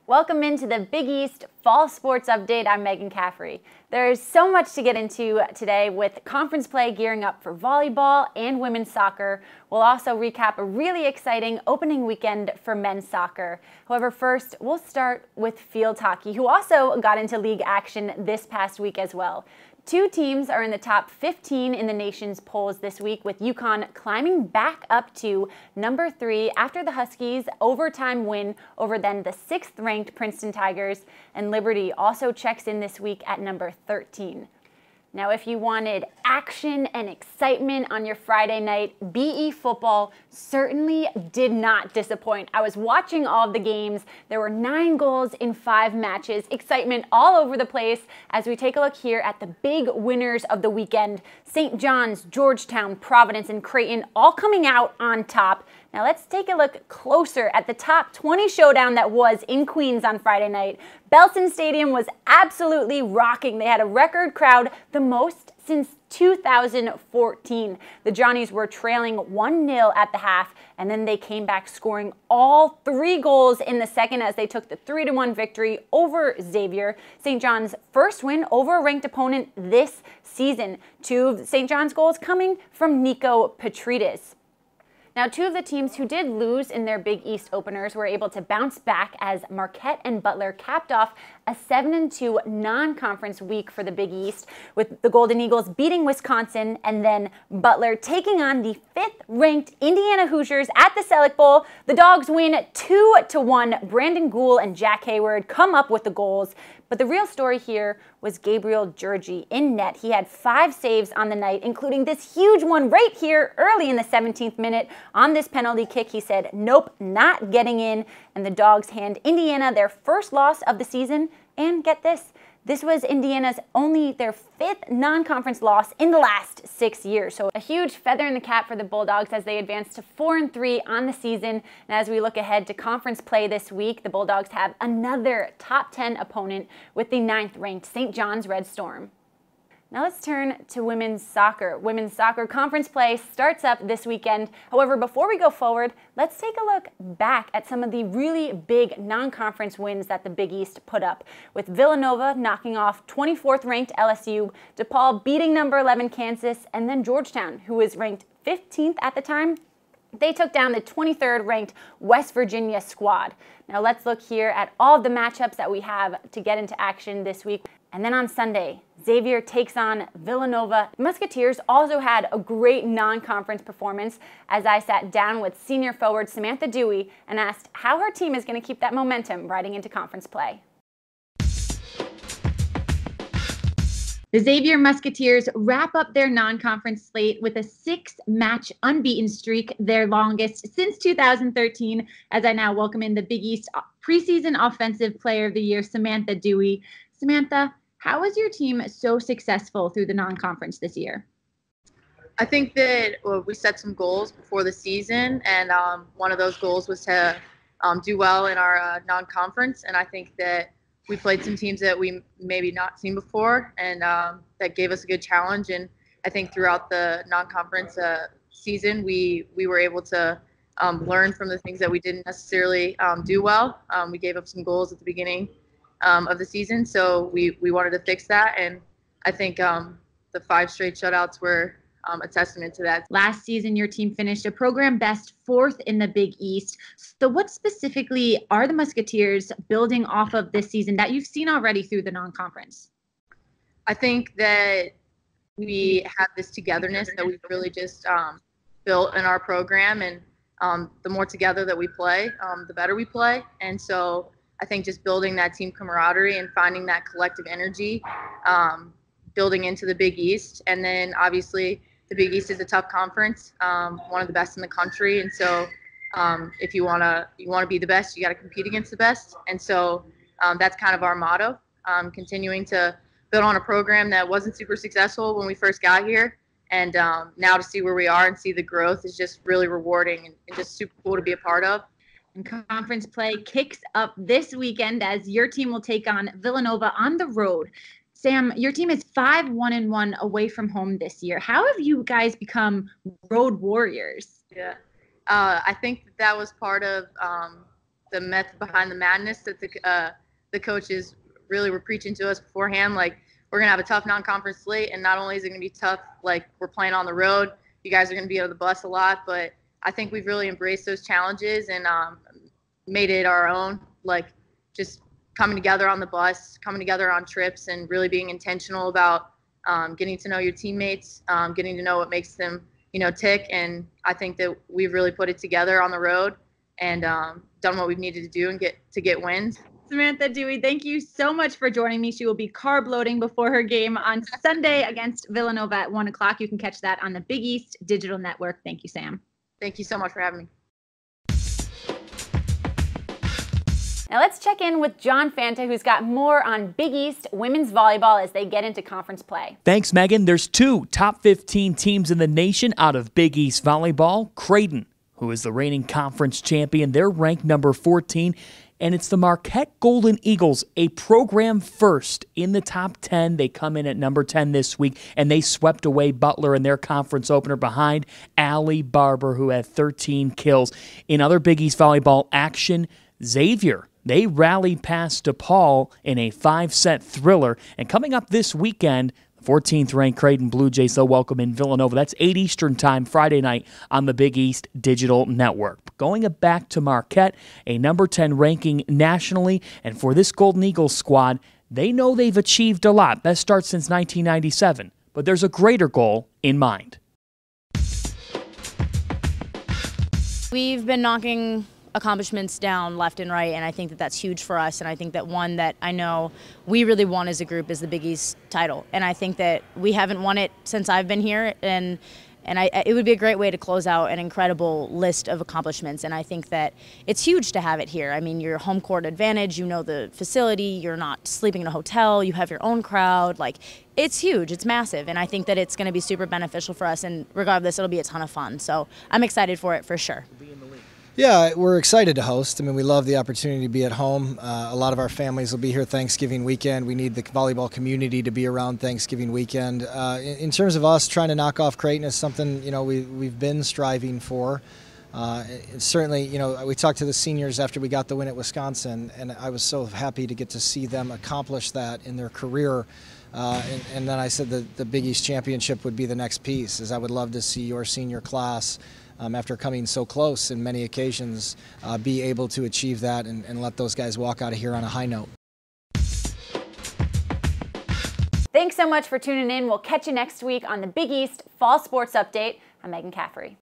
Welcome into the Big East Fall Sports Update. I'm Meghan Caffrey. There's so much to get into today with conference play gearing up for volleyball and women's soccer. We'll also recap a really exciting opening weekend for men's soccer. However, first, we'll start with field hockey, who also got into league action this past week as well. Two teams are in the top 15 in the nation's polls this week, with UConn climbing back up to number 3 after the Huskies' overtime win over then the 6th-ranked Princeton Tigers, and Liberty also checks in this week at number 13. Now, if you wanted action and excitement on your Friday night, BE football certainly did not disappoint. I was watching all of the games. There were 9 goals in 5 matches. Excitement all over the place as we take a look here at the big winners of the weekend. St. John's, Georgetown, Providence, and Creighton all coming out on top. Now let's take a look closer at the top 20 showdown that was in Queens on Friday night. Belson Stadium was absolutely rocking. They had a record crowd, the most since 2014. The Johnnies were trailing 1-0 at the half, and then they came back scoring all 3 goals in the second as they took the 3-1 victory over Xavier. St. John's first win over a ranked opponent this season. 2 of St. John's goals coming from Nico Petridis. Now, 2 of the teams who did lose in their Big East openers were able to bounce back as Marquette and Butler capped off a 7-2 non-conference week for the Big East, with the Golden Eagles beating Wisconsin and then Butler taking on the 5th-ranked Indiana Hoosiers at the Selleck Bowl. The Dogs win 2-1. Brandon Gould and Jack Hayward come up with the goals. But the real story here was Gabriel Georgi in net. He had 5 saves on the night, including this huge one right here early in the 17th minute. On this penalty kick, he said, "Nope, not getting in." And the Dogs hand Indiana their first loss of the season. And get this, this was Indiana's only their 5th non-conference loss in the last 6 years. So a huge feather in the cap for the Bulldogs as they advance to 4-3 on the season. And as we look ahead to conference play this week, the Bulldogs have another top 10 opponent with the 9th-ranked St. John's Red Storm. Now let's turn to women's soccer. Women's soccer conference play starts up this weekend. However, before we go forward, let's take a look back at some of the really big non-conference wins that the Big East put up, with Villanova knocking off 24th-ranked LSU, DePaul beating number 11 Kansas, and then Georgetown, who was ranked 15th at the time. They took down the 23rd-ranked West Virginia squad. Now let's look here at all of the matchups that we have to get into action this week. And then on Sunday, Xavier takes on Villanova. The Musketeers also had a great non-conference performance as I sat down with senior forward Samantha Dewey and asked how her team is going to keep that momentum riding into conference play. The Xavier Musketeers wrap up their non-conference slate with a 6-match unbeaten streak, their longest since 2013, as I now welcome in the Big East preseason Offensive Player of the Year, Samantha Dewey. Samantha, how was your team so successful through the non-conference this year? I think that we set some goals before the season, and one of those goals was to do well in our non-conference, and I think that we played some teams that we maybe not seen before, and that gave us a good challenge. And I think throughout the non-conference season, we were able to learn from the things that we didn't necessarily do well. We gave up some goals at the beginning of the season, so we wanted to fix that. And I think the 5 straight shutouts were a testament to that. Last season, your team finished a program best 4th in the Big East. So what specifically are the Musketeers building off of this season that you've seen already through the non-conference? I think that we have this togetherness that we've really just built in our program, and the more together that we play, the better we play. And so I think just building that team camaraderie and finding that collective energy, building into the Big East. And then obviously the Big East is a tough conference, one of the best in the country. And so if you want to be the best, you got to compete against the best. And so that's kind of our motto, continuing to build on a program that wasn't super successful when we first got here. And now to see where we are and see the growth is just really rewarding and just super cool to be a part of. And conference play kicks up this weekend as your team will take on Villanova on the road. Sam, your team is 5-1-1 away from home this year. How have you guys become road warriors? Yeah, I think that was part of the method behind the madness that the coaches really were preaching to us beforehand. Like, we're going to have a tough non-conference slate, and not only is it going to be tough, like, we're playing on the road, you guys are going to be able to bus a lot, but I think we've really embraced those challenges and made it our own, like just coming together on the bus, coming together on trips, and really being intentional about getting to know your teammates, getting to know what makes them, tick. And I think that we've really put it together on the road and done what we've needed to do and get wins. Samantha Dewey, thank you so much for joining me. She will be carb loading before her game on Sunday against Villanova at 1 o'clock. You can catch that on the Big East Digital Network. Thank you, Sam. Thank you so much for having me. Now let's check in with John Fanta, who's got more on Big East women's volleyball as they get into conference play. Thanks, Megan. There's 2 top 15 teams in the nation out of Big East volleyball. Creighton, who is the reigning conference champion, they're ranked number 14. And it's the Marquette Golden Eagles, a program first in the top 10. They come in at number 10 this week, and they swept away Butler in their conference opener behind Allie Barber, who had 13 kills. In other Big East volleyball action, Xavier, they rallied past DePaul in a 5-set thriller. And coming up this weekend, 14th-ranked Creighton Blue Jays, they'll welcome in Villanova. That's 8 Eastern time, Friday night on the Big East Digital Network. Going back to Marquette, a number 10 ranking nationally, and for this Golden Eagles squad, they know they've achieved a lot. Best start since 1997, but there's a greater goal in mind. We've been knocking accomplishments down left and right, and I think that that's huge for us. And I think that one that I know we really want as a group is the Big East title. And I think that we haven't won it since I've been here, and it would be a great way to close out an incredible list of accomplishments. And I think that it's huge to have it here. I mean, your home court advantage, you know the facility, you're not sleeping in a hotel, you have your own crowd. Like, it's huge, it's massive, and I think that it's going to be super beneficial for us, and regardless, it'll be a ton of fun. So I'm excited for it for sure. Yeah, we're excited to host. I mean, we love the opportunity to be at home. A lot of our families will be here Thanksgiving weekend. We need the volleyball community to be around Thanksgiving weekend. In terms of us trying to knock off Creighton is something, we've been striving for. Certainly, we talked to the seniors after we got the win at Wisconsin, and I was so happy to get to see them accomplish that in their career. And then I said that the Big East Championship would be the next piece, as I would love to see your senior class, after coming so close in many occasions, be able to achieve that and let those guys walk out of here on a high note. Thanks so much for tuning in. We'll catch you next week on the Big East Fall Sports Update. I'm Meghan Caffrey.